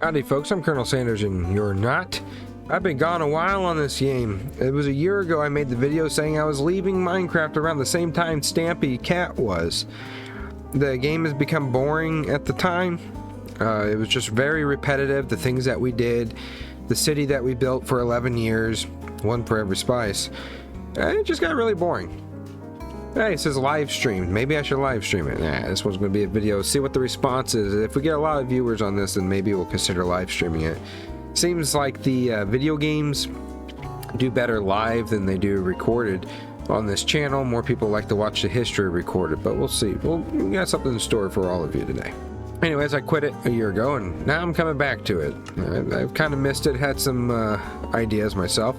Howdy folks, I'm Colonel Sanders and you're not. I've been gone a while on this game. It was a year ago I made the video saying I was leaving Minecraft around the same time Stampy Cat was. The game has become boring at the time. It was just very repetitive, the things that we did, the city that we built for 11 years, one for every spice. It just got really boring. Hey, it says live stream. Maybe I should live stream it. Nah, this one's going to be a video. See what the response is. If we get a lot of viewers on this, then maybe we'll consider live streaming it. Seems like the video games do better live than they do recorded on this channel. More people like to watch the history recorded, but we'll see. We got something in store for all of you today. Anyways, I quit it a year ago, and now I'm coming back to it. I've kind of missed it, had some ideas myself.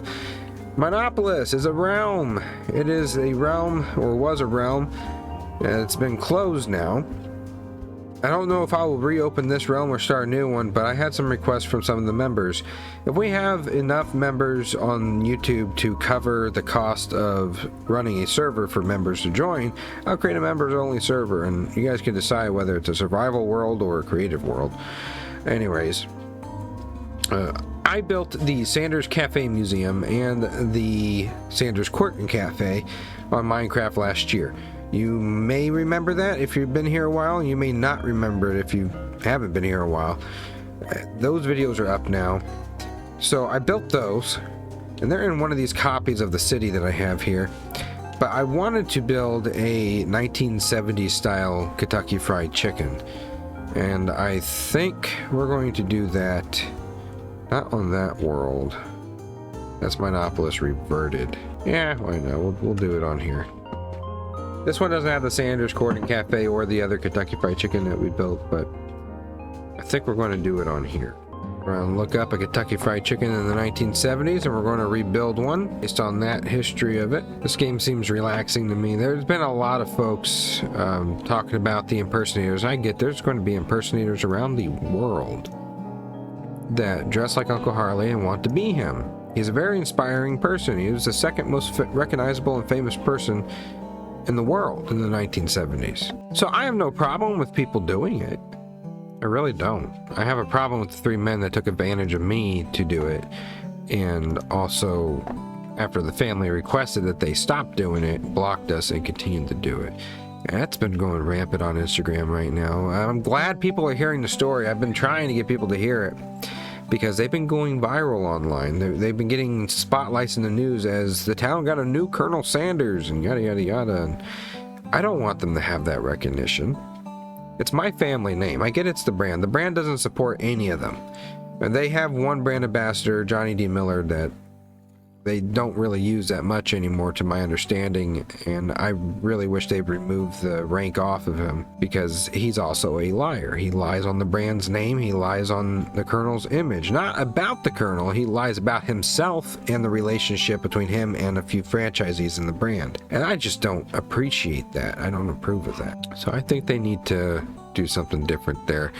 Minopolis is a realm. It is a realm, or was a realm. It's been closed now. I don't know if I will reopen this realm or start a new one, but I had some requests from some of the members. If we have enough members on YouTube to cover the cost of running a server for members to join, I'll create a members-only server, and you guys can decide whether it's a survival world or a creative world. Anyways, I built the Sanders Cafe Museum and the Sanders Court and Cafe on Minecraft last year. You may remember that if you've been here a while. You may not remember it if you haven't been here a while. Those videos are up now. So I built those, and they're in one of these copies of the city that I have here. But I wanted to build a 1970s style Kentucky Fried Chicken. And I think we're going to do that. Not on that world. That's Minopolis reverted. Yeah, why not? We'll do it on here. This one doesn't have the Sanders Court and Cafe or the other Kentucky Fried Chicken that we built, but I think we're going to do it on here. We're going to look up a Kentucky Fried Chicken in the 1970s, and we're going to rebuild one based on that history of it. This game seems relaxing to me. There's been a lot of folks talking about the impersonators. I get there's going to be impersonators around the world that dress like Uncle Harley and want to be him. He's a very inspiring person. He was the second most recognizable and famous person in the world in the 1970s. So I have no problem with people doing it. I really don't. I have a problem with the three men that took advantage of me to do it, and also after the family requested that they stop doing it, blocked us and continued to do it. That's been going rampant on Instagram right now. I'm glad people are hearing the story. I've been trying to get people to hear it because they've been going viral online. They've been getting spotlights in the news as the town got a new Colonel Sanders and yada yada yada. And I don't want them to have that recognition. It's my family name. I get it's the brand. The brand doesn't support any of them. And they have one brand ambassador, Johnny D. Miller, that they don't really use that much anymore to my understanding, and I really wish they'd remove the rank off of him because he's also a liar. He lies on the brand's name, he lies on the Colonel's image. Not about the Colonel, he lies about himself and the relationship between him and a few franchisees in the brand. And I just don't appreciate that. I don't approve of that. So I think they need to do something different there.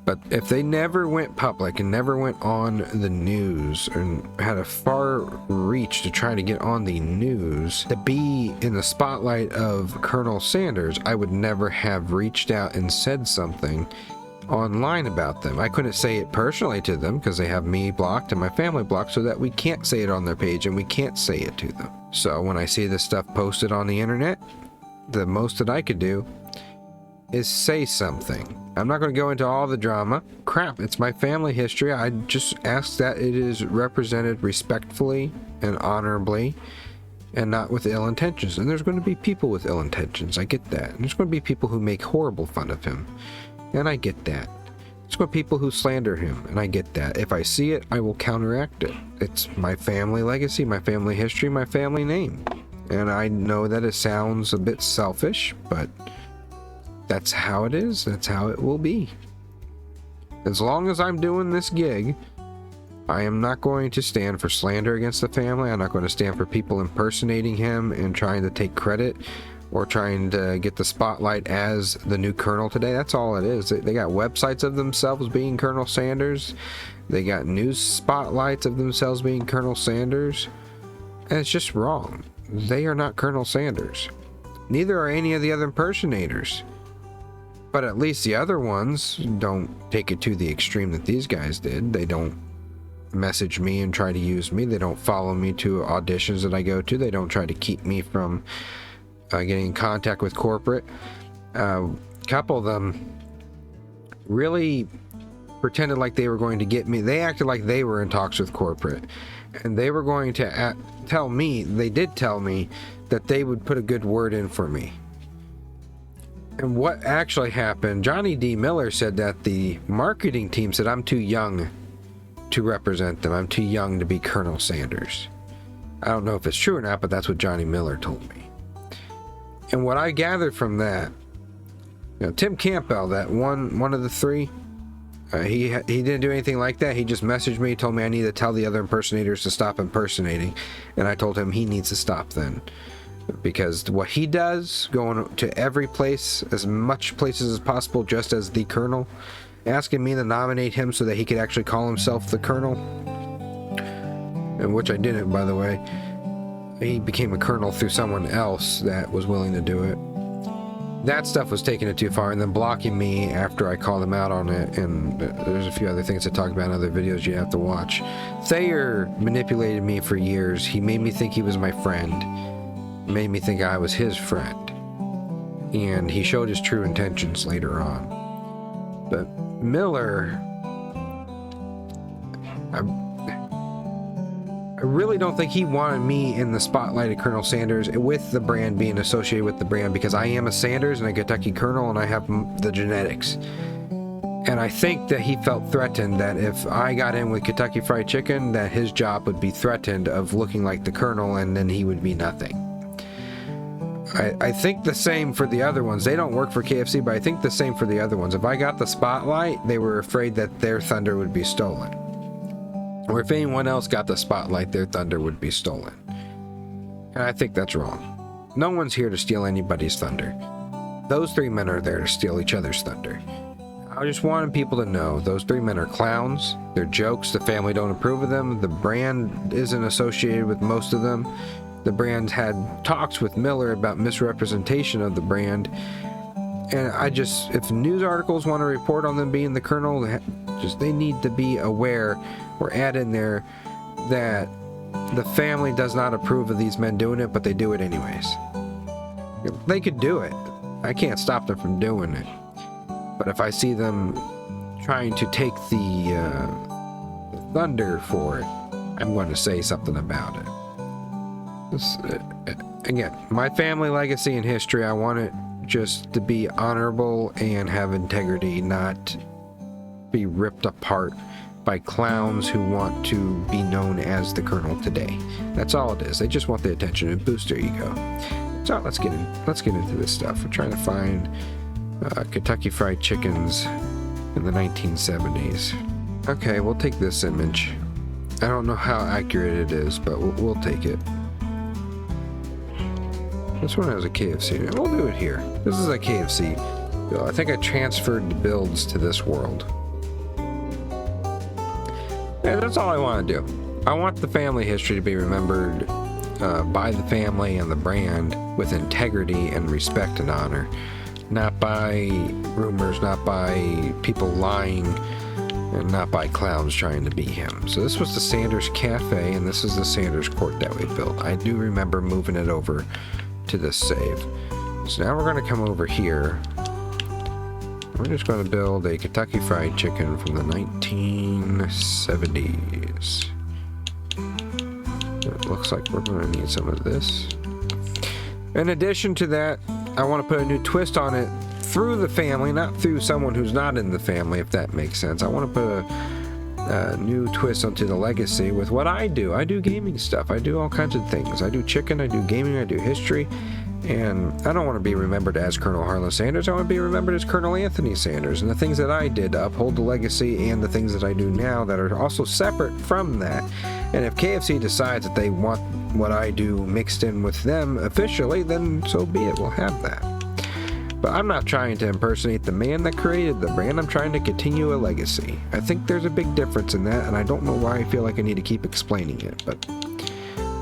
But if they never went public and never went on the news and had a far reach to try to get on the news, to be in the spotlight of Colonel Sanders, I would never have reached out and said something online about them. I couldn't say it personally to them because they have me blocked and my family blocked, so that we can't say it on their page and we can't say it to them. So when I see this stuff posted on the internet, the most that I could do is say something. I'm not going to go into all the drama. Crap, it's my family history. I just ask that it is represented respectfully and honorably and not with ill intentions. And there's going to be people with ill intentions. I get that. And there's going to be people who make horrible fun of him. And I get that. There's going to be people who slander him. And I get that. If I see it, I will counteract it. It's my family legacy, my family history, my family name. And I know that it sounds a bit selfish, but that's how it is. That's how it will be. As long as I'm doing this gig, I am not going to stand for slander against the family. I'm not going to stand for people impersonating him and trying to take credit or trying to get the spotlight as the new Colonel today. That's all it is. They got websites of themselves being Colonel Sanders. They got news spotlights of themselves being Colonel Sanders. And it's just wrong. They are not Colonel Sanders. Neither are any of the other impersonators. But at least the other ones don't take it to the extreme that these guys did. They don't message me and try to use me. They don't follow me to auditions that I go to. They don't try to keep me from getting in contact with corporate. A couple of them really pretended like they were going to get me. They acted like they were in talks with corporate, and they were going to tell me, they did tell me, that they would put a good word in for me. And what actually happened, Johnny D. Miller said that the marketing team said I'm too young to represent them. I'm too young to be Colonel Sanders. I don't know if it's true or not, but that's what Johnny Miller told me. And what I gathered from that, you know, Tim Campbell, that one of the three, he didn't do anything like that. He just messaged me, told me I need to tell the other impersonators to stop impersonating, and I told him he needs to stop then, because what he does, going to every place, as much places as possible, just as the Colonel, asking me to nominate him so that he could actually call himself the Colonel, and which I didn't, by the way. He became a colonel through someone else that was willing to do it. That stuff was taking it too far, and then blocking me after I called him out on it, and there's a few other things to talk about in other videos you have to watch. Thayer manipulated me for years. He made me think he was my friend, made me think I was his friend, and he showed his true intentions later on. But Miller, I really don't think he wanted me in the spotlight of Colonel Sanders, with the brand being associated with the brand, because I am a Sanders and a Kentucky Colonel, and I have the genetics. And I think that he felt threatened that if I got in with Kentucky Fried Chicken, that his job would be threatened of looking like the Colonel, and then he would be nothing. I think the same for the other ones. They don't work for KFC, but I think the same for the other ones. If I got the spotlight, they were afraid that their thunder would be stolen. Or if anyone else got the spotlight, their thunder would be stolen. And I think that's wrong. No one's here to steal anybody's thunder. Those three men are there to steal each other's thunder. I just wanted people to know those three men are clowns. They're jokes. The family don't approve of them. The brand isn't associated with most of them. The brand had talks with Miller about misrepresentation of the brand. And if news articles want to report on them being the Colonel, they need to be aware or add in there that the family does not approve of these men doing it, but they do it anyways. They could do it. I can't stop them from doing it. But if I see them trying to take the thunder for it, I'm going to say something about it. Again, my family legacy and history, I want it just to be honorable and have integrity, not be ripped apart by clowns who want to be known as the Colonel today. That's all it is. They just want the attention and boost their ego. So let's get into this stuff. We're trying to find Kentucky Fried Chickens in the 1970s. Okay, we'll take this image. I don't know how accurate it is, but we'll take it. This one has a KFC. We'll do it here. This is a KFC. I think I transferred the builds to this world. Yeah, that's all I want to do. I want the family history to be remembered by the family and the brand with integrity and respect and honor. Not by rumors, not by people lying, and not by clowns trying to be him. So this was the Sanders Cafe, and this is the Sanders Court that we built. I do remember moving it over to this save. So now we're going to come over here. We're just going to build a Kentucky Fried Chicken from the 1970s. It looks like we're going to need some of this. In addition to that, I want to put a new twist on it through the family, not through someone who's not in the family, if that makes sense. I want to put a new twist onto the legacy with what I do. I do gaming stuff. I do all kinds of things. I do chicken, I do gaming, I do history. And I don't want to be remembered as Colonel Harlan Sanders. I want to be remembered as Colonel Anthony Sanders, and the things that I did to uphold the legacy and the things that I do now that are also separate from that. And if KFC decides that they want what I do mixed in with them officially, then so be it. We'll have that. But I'm not trying to impersonate the man that created the brand. I'm trying to continue a legacy. I think there's a big difference in that, and I don't know why I feel like I need to keep explaining it, but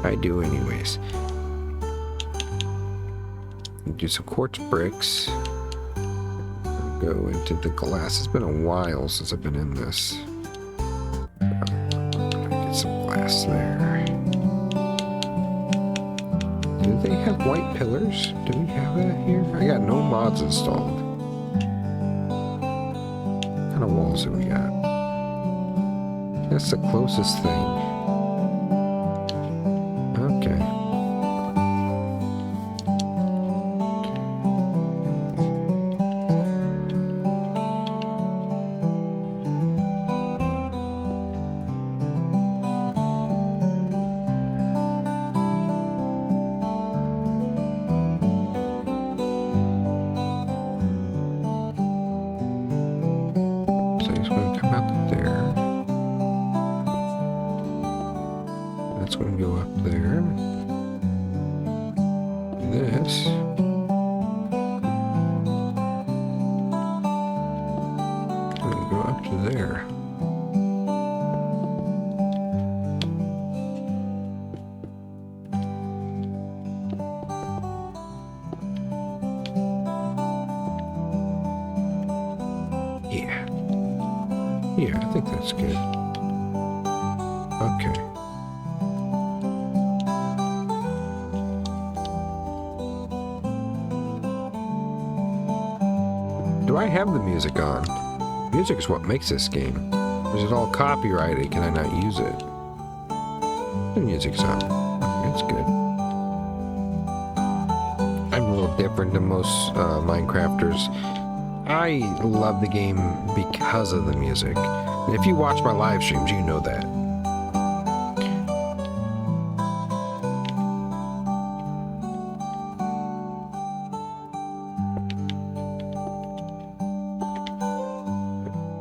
I do anyways. Do some quartz bricks. go into the glass. It's been a while since I've been in this. Get some glass there. Do they have white pillars? Do we have that here? I got no mods installed. What kind of walls do we got? That's the closest thing. Okay. Yeah, I think that's good. Okay. Do I have the music on? Music is what makes this game. Or is it all copyrighted? Can I not use it? The music's on. Okay, that's good. I'm a little different than most Minecrafters. I love the game because of the music. And if you watch my live streams, you know that.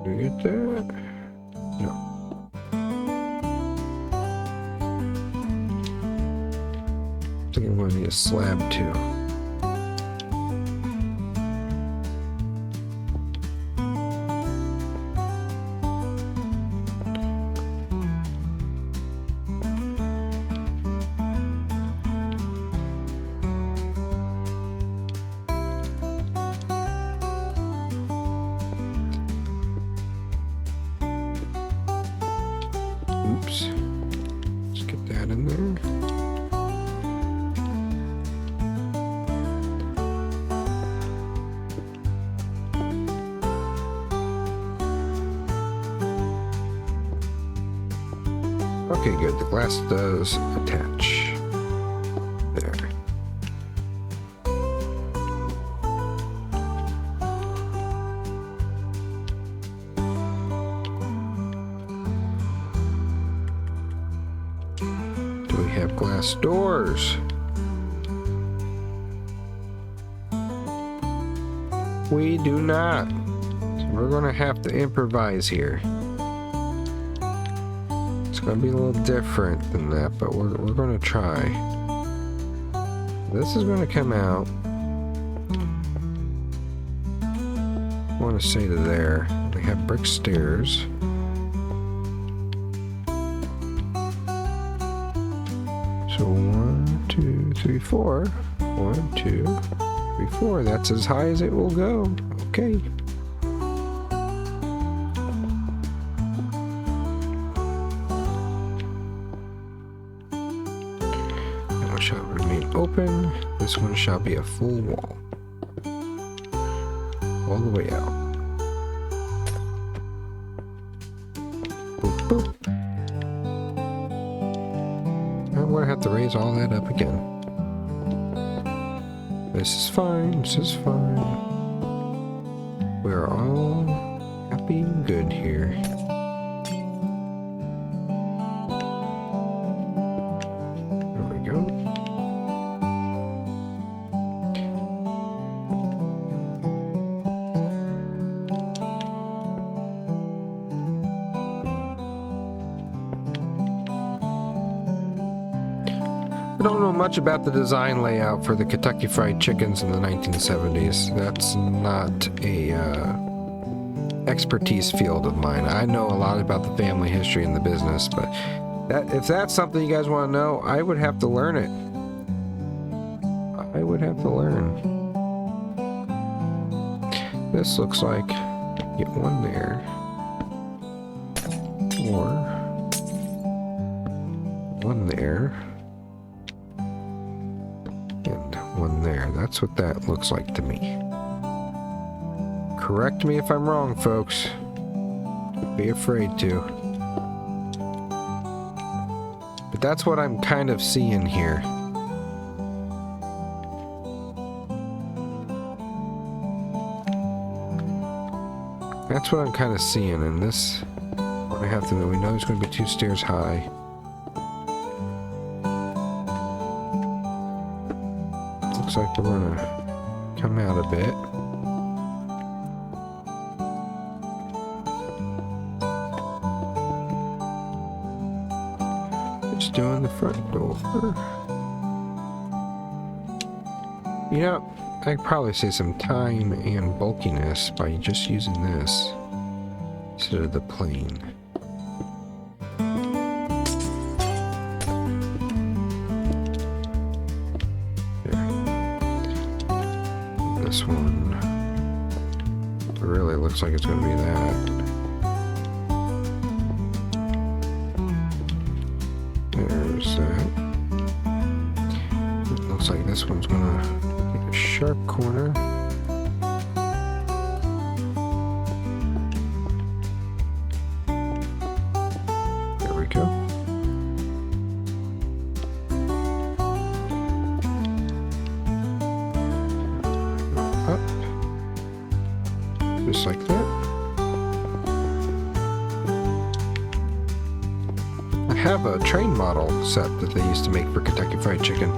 Did we get that? No. I think I'm going to need a slab too. Oops. Let's get that in there. Okay, good. The glass does attach. There. Have glass doors. We do not. So we're going to have to improvise here. It's going to be a little different than that, but we're going to try. This is going to come out. I want to say to there. We have brick stairs. So 1, 2, 3, 4. 1, 2, 3, 4. That's as high as it will go. Okay. That one shall remain open. This one shall be a full wall. All the way out. Boop, boop. I'm going to have to raise all that up again. This is fine. This is fine. We're all happy and good here. There we go. I don't know much about the design layout for the Kentucky Fried Chickens in the 1970s. That's not a expertise field of mine. I know a lot about the family history and the business, but if that's something you guys want to know, I would have to learn it. I would have to learn. This looks like get one there, or one there, and one there. That's what that looks like to me. Correct me if I'm wrong, folks. Don't be afraid to. But that's what I'm kind of seeing here. That's what I'm kind of seeing, and this, what I have to know, we know there's going to be 2 stairs high. Looks like we're going to come out a bit. Just doing the front door. You know, I could probably save some time and bulkiness by just using this instead of the plane. There. This one really looks like it's going to be that. There's that. It looks like this one's going to take a sharp corner. There we go. Up. Just like that. I have a train model set that they used to make for Kentucky Fried Chicken.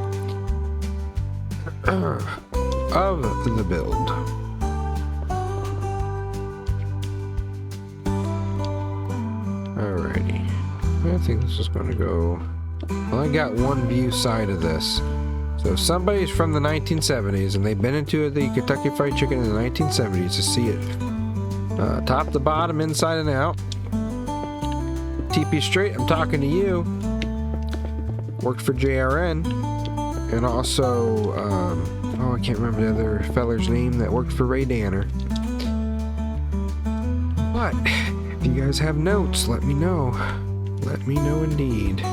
Of the build. Alrighty. I think this is going to go... Well, I got one view side of this. So if somebody's from the 1970s and they've been into the Kentucky Fried Chicken in the 1970s to see it top to bottom, inside and out. TP Straight, I'm talking to you. Worked for JRN. And also, oh, I can't remember the other feller's name that worked for Ray Danner. But, if you guys have notes, let me know. Let me know indeed.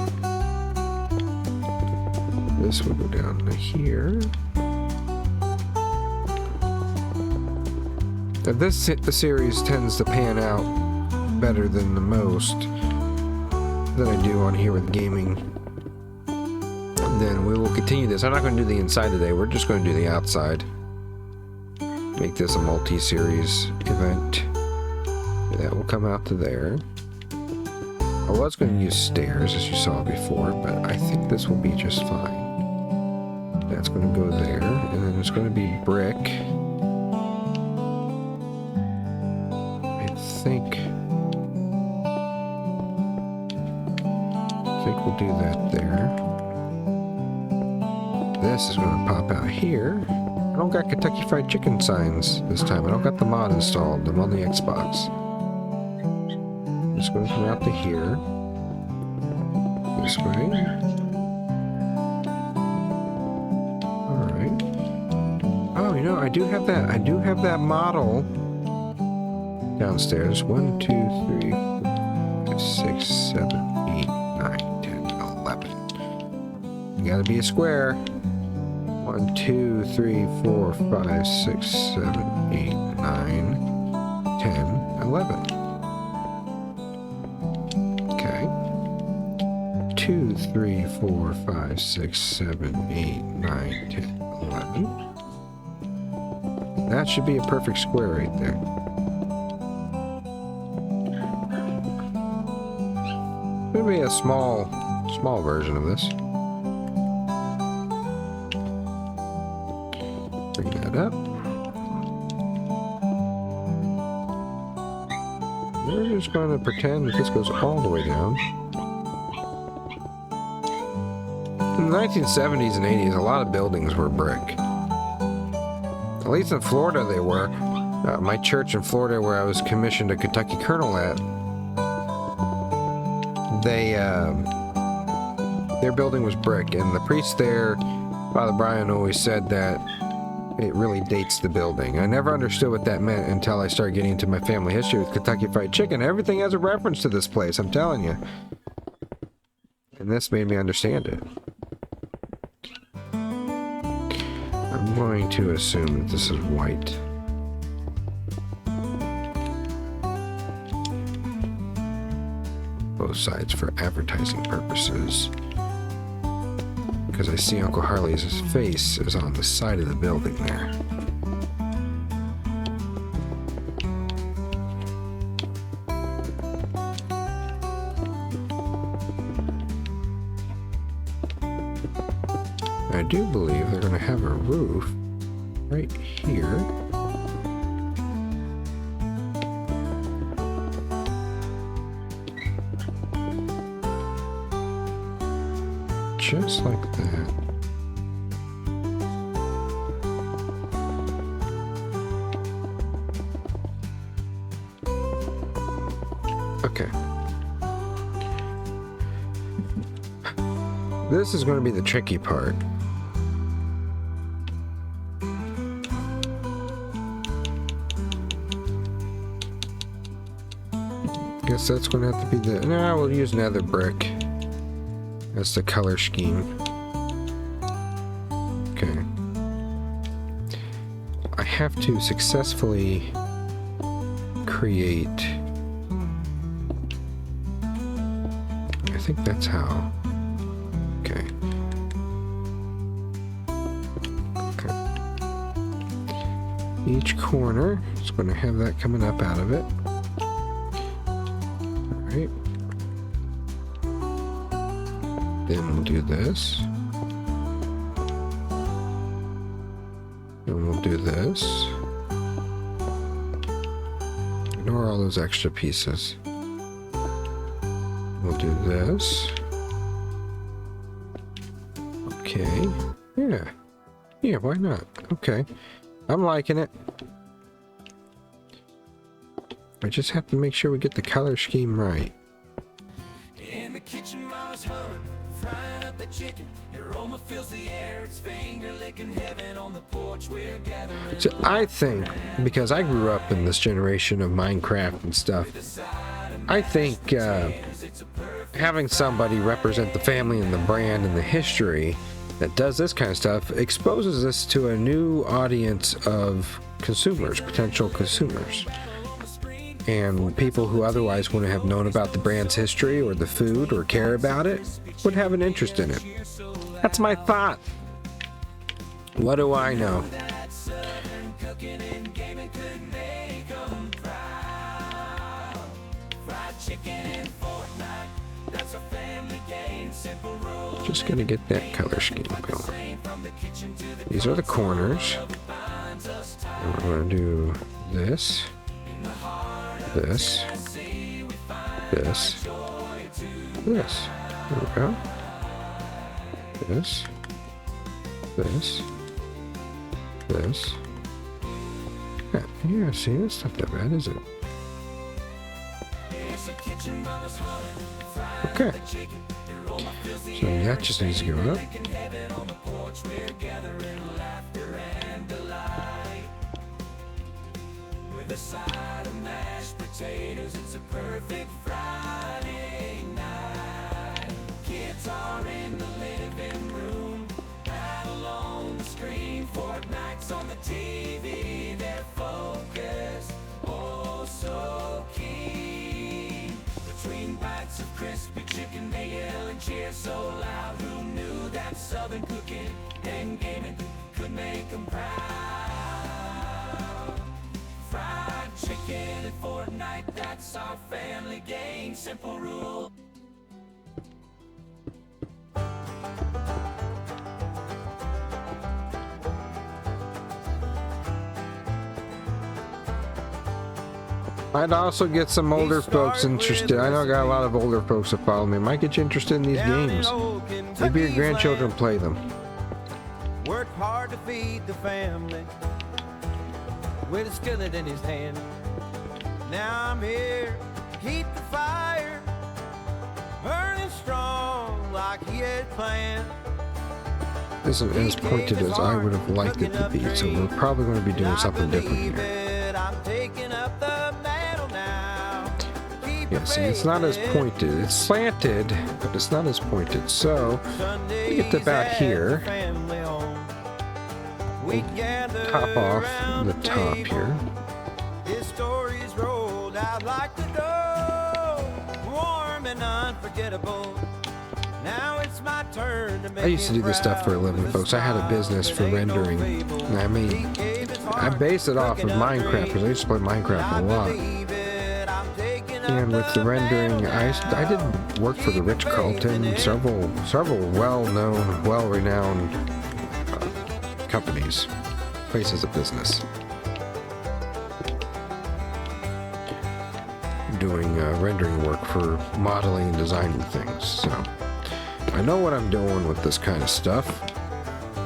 This will go down to here. Now the series tends to pan out better than the most that I do on here with gaming. Then we will continue this. I'm not going to do the inside today. We're just going to do the outside. Make this a multi-series event. That will come out to there. I was going to use stairs, as you saw before, but I think this will be just fine. That's going to go there, and then it's going to be brick. I think we'll do that there. This is going to pop out here. I don't got Kentucky Fried Chicken signs this time. I don't got the mod installed. I'm on the Xbox. It's going to come out to here. This way. Alright. Oh, you know, I do have that. I do have that model downstairs. 1, 2, 3, 4, 5, 6, 7, 8, 9, 10, 11. You gotta be a square. 1, 2, 3, 4, 5, 6, 7, 8, 9, 10, 11. Okay. 2, 3, 4, 5, 6, 7, 8, 9, 10, 11. That should be a perfect square right there. Maybe a small version of this. Bring that up. We're just going to pretend that this goes all the way down. In the 1970s and 80s, a lot of buildings were brick. At least in Florida they were. My church in Florida, where I was commissioned a Kentucky Colonel at, their building was brick, and the priest there, Father Brian, always said that it really dates the building. I never understood what that meant until I started getting into my family history with Kentucky Fried Chicken. Everything has a reference to this place, I'm telling you. And this made me understand it. I'm going to assume that this is white. Both sides for advertising purposes. Because I see Uncle Harley's face is on the side of the building there. I do believe they're going to have a roof right here. Just like that. Okay. This is going to be the tricky part. Guess that's going to have to be the... No, we'll use nether brick. That's the color scheme. Okay. I have to successfully create... I think that's how. Okay. Okay. Each corner is going to have that coming up out of it. Alright. Then we'll do this. Then we'll do this. Ignore all those extra pieces. We'll do this. Okay. Yeah. Yeah, why not? Okay. I'm liking it. I just have to make sure we get the color scheme right. In the kitchen, Mama's humming, frying up the chicken. Aroma fills the air. It's finger licking heaven on the porch. We're gathering. So I think, because I grew up in this generation of Minecraft and stuff, I think having somebody represent the family and the brand and the history that does this kind of stuff exposes us to a new audience of consumers, potential consumers. And people who otherwise wouldn't have known about the brand's history or the food or care about it would have an interest in it. That's my thought. What do I know? Just gonna get that color scheme going. These are the corners. And we're gonna do this. This, this, this. There we go. This, this, this. Yeah, see, that's not that bad, is it? Okay. So that just needs to go up. With a side of mashed potatoes, it's a perfect Friday night. Kids are in the living room, battle on the screen. Fortnite's on the TV, their focus, oh so keen. Between bites of crispy chicken, they yell and cheer so loud. Who knew that Southern cooking and gaming could make them proud? Fried chicken and Fortnite, that's our family game. Simple rule. I'd also get some older folks interested. I know I got a lot of older folks that follow me. Might get you interested in these games. Maybe your grandchildren play them. Work hard to feed the family with a skillet in his hand. Now I'm here to keep the fire burning strong like he had planned. isn't as pointed as I would have liked it to be, so we're probably going to be doing something different here. Yeah, see, it's not as pointed. It's slanted, but it's not as pointed. So, we get to about here. We'll top off the top here. His stories rolled out like the dough, warm and unforgettable. Now it's my turn to make I used to do this stuff for a living, folks. I had a business for rendering. I mean, I based it off of Minecraft because I used to play Minecraft a lot. And with the rendering, I did work for the Ritz-Carlton, several well-known, well-renowned companies, places of business, doing rendering work for modeling and designing things. So I know what I'm doing with this kind of stuff.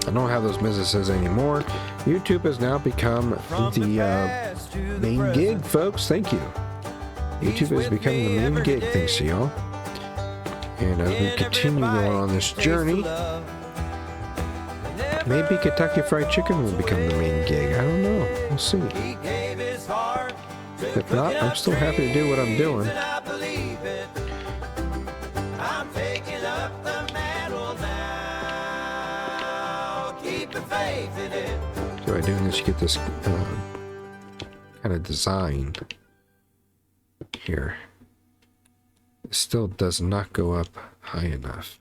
I don't have those businesses anymore. YouTube has now become the main gig, folks. Thank you. YouTube has become the main gig, thanks to y'all. And as we continue going on this journey, maybe Kentucky Fried Chicken will become the main gig. I don't know. We'll see. If not, I'm still happy to do what I'm doing. So by doing this, you get this kind of design here. It still does not go up high enough.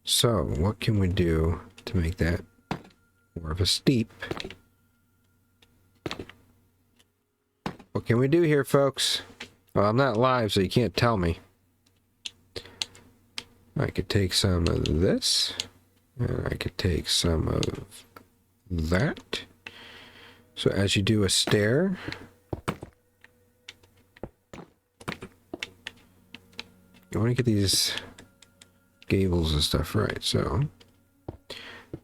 So what can we do to make that more of a steep? What can we do here, folks? Well, I'm not live, so you can't tell me. I could take some of this, and I could take some of that. So as you do a stair, you want to get these gables and stuff right. So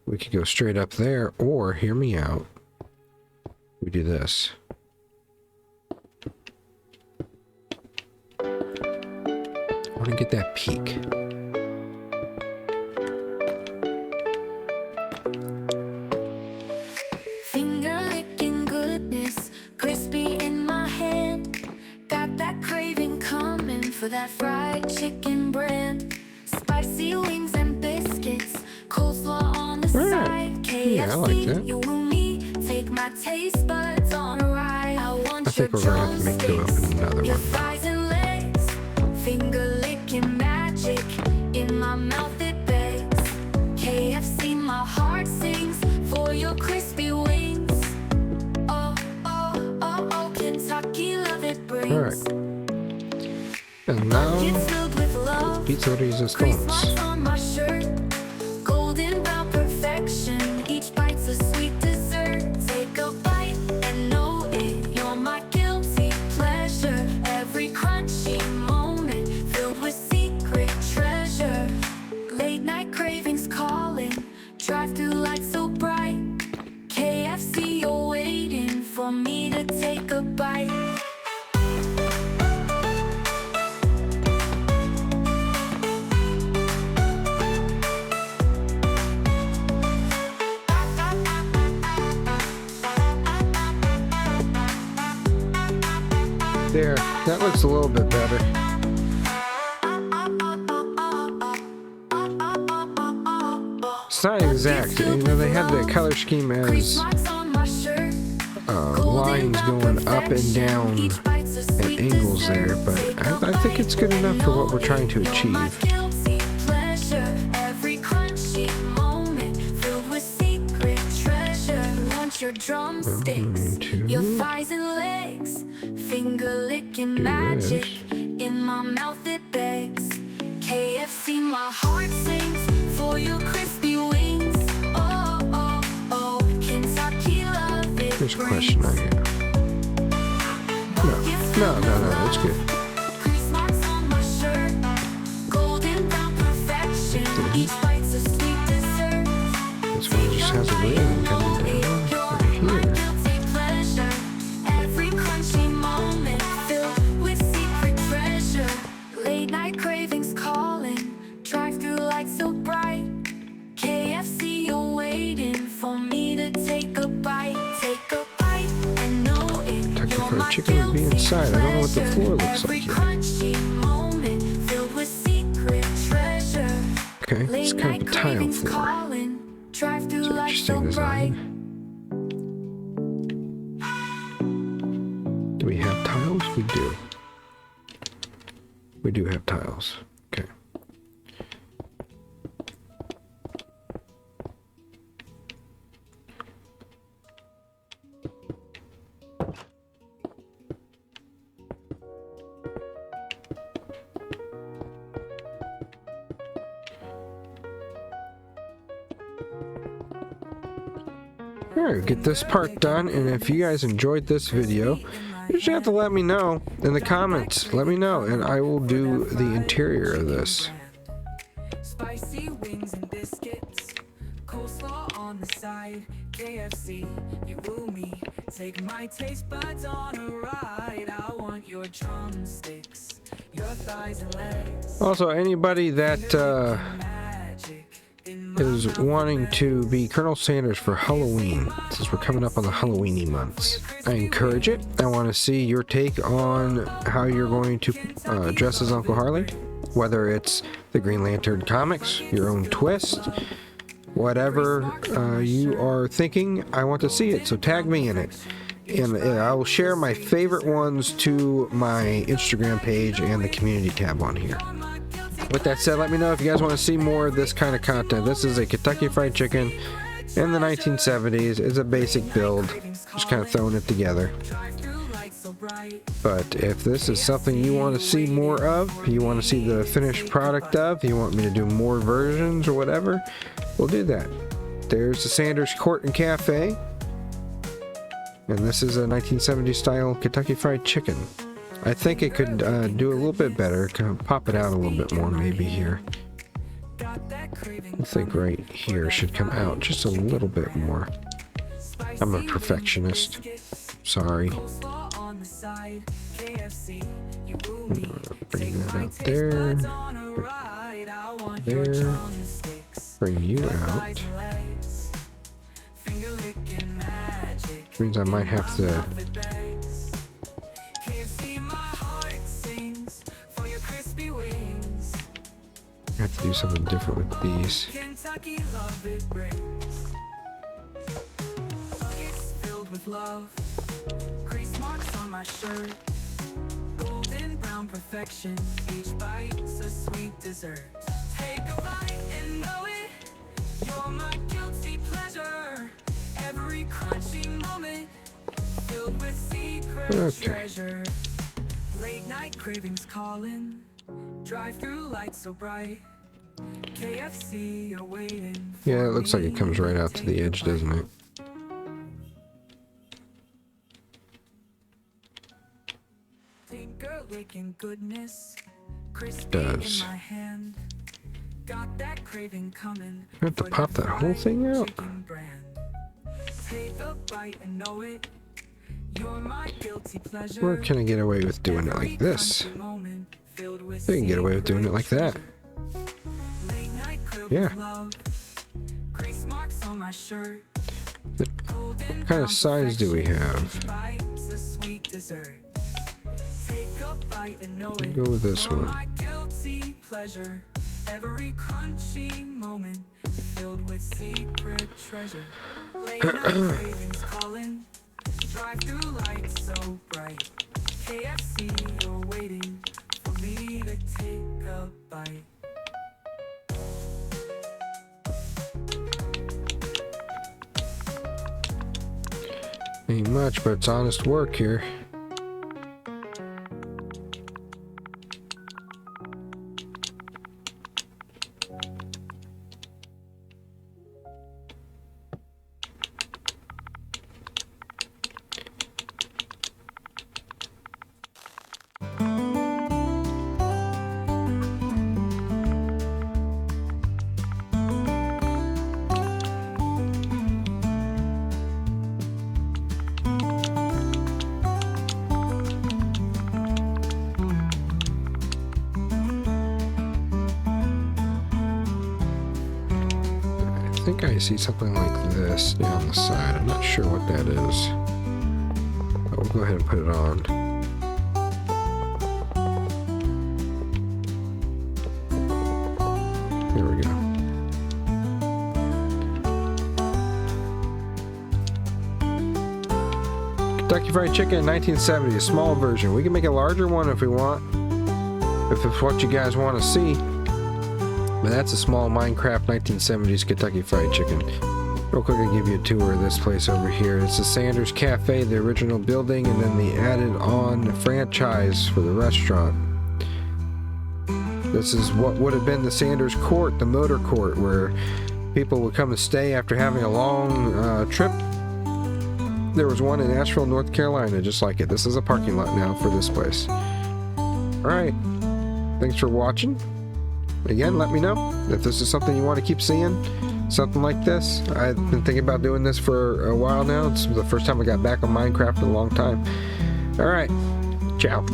we could go straight up there, or hear me out, we do this. I want to get that peak. Finger licking goodness, crispy in my hand. Got that craving coming for that fried chicken brand. Spicy wings and biscuits, coleslaw on the side. KFC, yeah, I like that. You and me, take my taste buds on a ride. I want I think we're gonna have to make go up in another your one. thighs and legs, finger licking magic. In my mouth it begs. KFC, my heart sings for your crispy wings. Oh, oh, oh, oh, Kentucky love it brings. All right. And now, It's filled with love. pizza resistance. Christmas on my shirt, golden brown perfection. Each bite's a sweet dessert. Take a bite and know it. You're my guilty pleasure. Every crunchy moment filled with secret treasure. Late night cravings calling. Drive-through lights so bright. KFC, you're waiting for me to take a bite. There, that looks a little bit better. It's not exact. You know, they have the color scheme as lines going up and down at angles there, but I think it's good enough for what we're trying to achieve. Your drumsticks, your thighs and legs, finger licking magic. In my mouth it begs. KFC, my heart sings for your crispy wings. Oh, oh, oh, Kentucky love it. Here's a question I have. No, it's good. Grease marks on my shirt, golden brown perfection. Each bite's a sweet dessert. This one just has a ring coming down right here. Every crunchy moment filled with secret treasure. Late night cravings calling. Drive-through lights so bright. KFC, you're inside. I don't know what the floor looks Every like yet. crunchy moment filled with secret treasure. Okay, it's Late kind night of a tile cravings floor. calling. Drive through It's an lights so interesting bright. design. Do we have tiles? We do. We do have tiles. Okay. Alright, get this part done, and if you guys enjoyed this video, you just have to let me know in the comments. Let me know, and I will do the interior of this. Spicy wings and biscuits, coleslaw on the side, KFC, you woo me. Take my taste buds on a ride. I want your drumsticks, your thighs and legs. Also, anybody that Magic in my is wanting to be Colonel Sanders for Halloween, since we're coming up on the Halloweeny months, I encourage it. I want to see your take on how you're going to dress as Uncle Harley, whether it's the Green Lantern comics, your own twist, whatever you are thinking. I want to see it, so tag me in it, and I will share my favorite ones to my Instagram page and the community tab on here. With that said, let me know if you guys want to see more of this kind of content. This is a Kentucky Fried Chicken in the 1970s. It's a basic build, just kind of throwing it together. But if this is something you want to see more of, you want to see the finished product of, you want me to do more versions or whatever, we'll do that. There's the Sanders Court and Cafe, and this is a 1970s style Kentucky Fried Chicken. I think it could do a little bit better, kind of pop it out a little bit more maybe here. I think right here should come out just a little bit more. I'm a perfectionist. Sorry. Bring that out there. There. Bring you out. Means I might have to do something different with these. Kentucky love it brings. It's filled with love. Crease marks on my shirt. Golden brown perfection. Each bite's a sweet dessert. Take a bite and know it. You're my guilty pleasure. Every crunchy moment filled with secret treasure. Late night cravings calling. Drive through lights so bright. KFC, you're waiting. Yeah, it looks like it comes right out to the edge, doesn't it? Finger licking goodness. It does. In my hand. Got that craving coming. I have to pop that whole thing out. Take a bite and know it. You're my guilty pleasure. Or can I get away with doing it like this? I can get away with doing it like that. Yeah. What kind of size do we have? Go with this one. Every crunchy moment filled with secret treasure. Drive through lights so bright. KFC, you're waiting for me to take a bite. Ain't much, but it's honest work here. I think I see something like this down the side. I'm not sure what that is. But we'll go ahead and put it on. Here we go. Kentucky Fried Chicken 1970, a small version. We can make a larger one if we want, if it's what you guys want to see. But that's a small Minecraft 1970s Kentucky Fried Chicken. Real quick, I'll give you a tour of this place over here. It's the Sanders Cafe, the original building, and then the added-on franchise for the restaurant. This is what would have been the Sanders Court, the motor court, where people would come and stay after having a long trip. There was one in Asheville, North Carolina, just like it. This is a parking lot now for this place. Alright, thanks for watching. Again, let me know if this is something you want to keep seeing. Something like this. I've been thinking about doing this for a while now. It's the first time I got back on Minecraft in a long time. Alright, ciao.